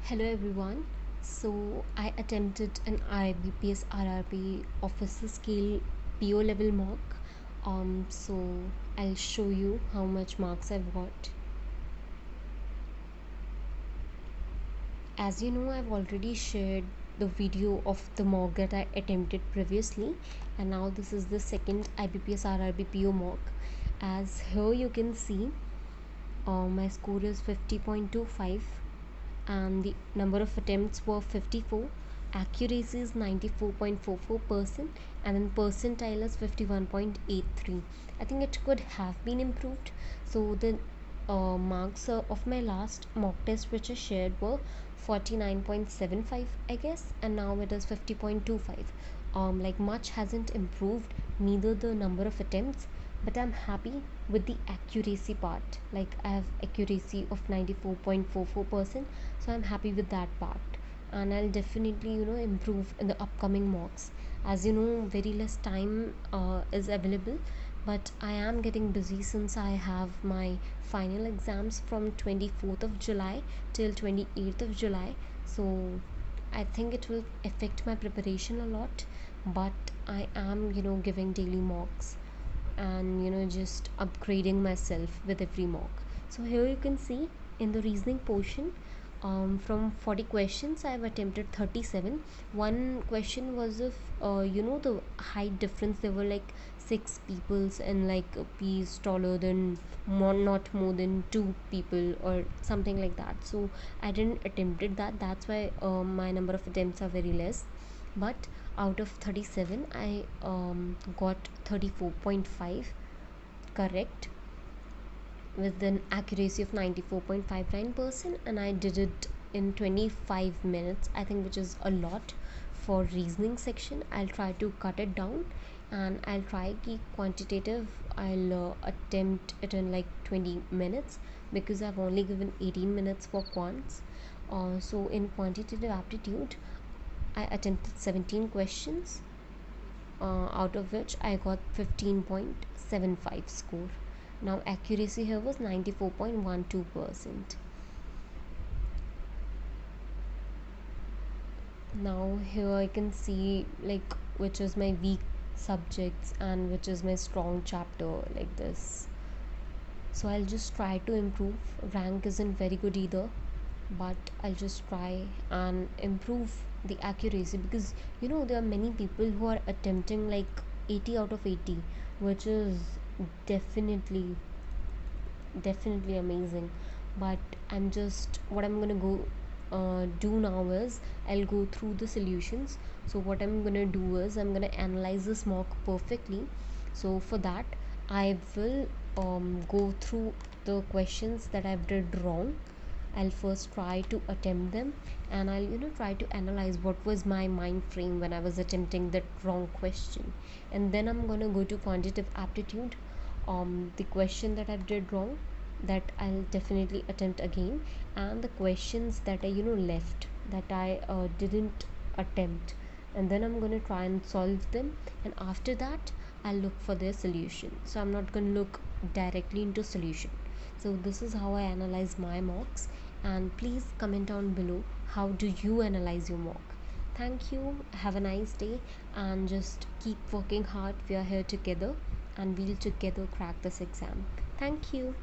Hello everyone. So I attempted an IBPS RRB officer scale PO level mock. So I'll show you how much marks I've got. As you know, I've already shared the video of the mock that I attempted previously, and now this is the second IBPS RRB PO mock. As here you can see, my score is 50.25 and the number of attempts were 54. Accuracy is 94.44% and then percentile is 51.83. I think it could have been improved. So the marks of my last mock test which I shared were 49.75 I guess, and now it is 50.25. Like much hasn't improved, neither the number of attempts, but I'm happy with the accuracy part. Like I have accuracy of 94.44%, so I'm happy with that part, and I'll definitely improve in the upcoming mocks. As you know, very less time is available, but I am getting busy since I have my final exams from 24th of July till 28th of July. So I think it will affect my preparation a lot, but I am giving daily mocks and just upgrading myself with every mock. So here you can see in the reasoning portion, from 40 questions I've attempted 37. One question was of the height difference. There were like six peoples and like a piece taller than not more than two people or something like that. So I didn't attempted that. That's why my number of attempts are very less. But out of 37 I got 34.5 correct with an accuracy of 94.59%, and I did it in 25 minutes, I think, which is a lot for reasoning section. I'll try to cut it down, and I'll try the quantitative. I'll attempt it in like 20 minutes because I've only given 18 minutes for quants. So in quantitative aptitude I attempted 17 questions, out of which I got 15.75 score. Now accuracy here was 94.12%. Now here I can see like which is my weak subjects and which is my strong chapter, like this. So I'll just try to improve. Rank isn't very good either, but I'll just try and improve the accuracy, because there are many people who are attempting like 80 out of 80, which is definitely definitely amazing. But what I'm gonna go do now is I'll go through the solutions. So what I'm gonna do is I'm gonna analyze this mock perfectly. So for that I will go through the questions that I've did wrong. I'll first try to attempt them, and I'll try to analyze what was my mind frame when I was attempting that wrong question. And then I'm gonna go to quantitative aptitude, the question that I did wrong, that I'll definitely attempt again, and the questions that I left, that I didn't attempt, and then I'm going to try and solve them, and after that I'll look for their solution. So I'm not going to look directly into solution. So this is how I analyze my mocks, and please comment down below how do you analyze your mock. Thank you, have a nice day, and just keep working hard. We are here together and we'll together crack this exam. Thank you.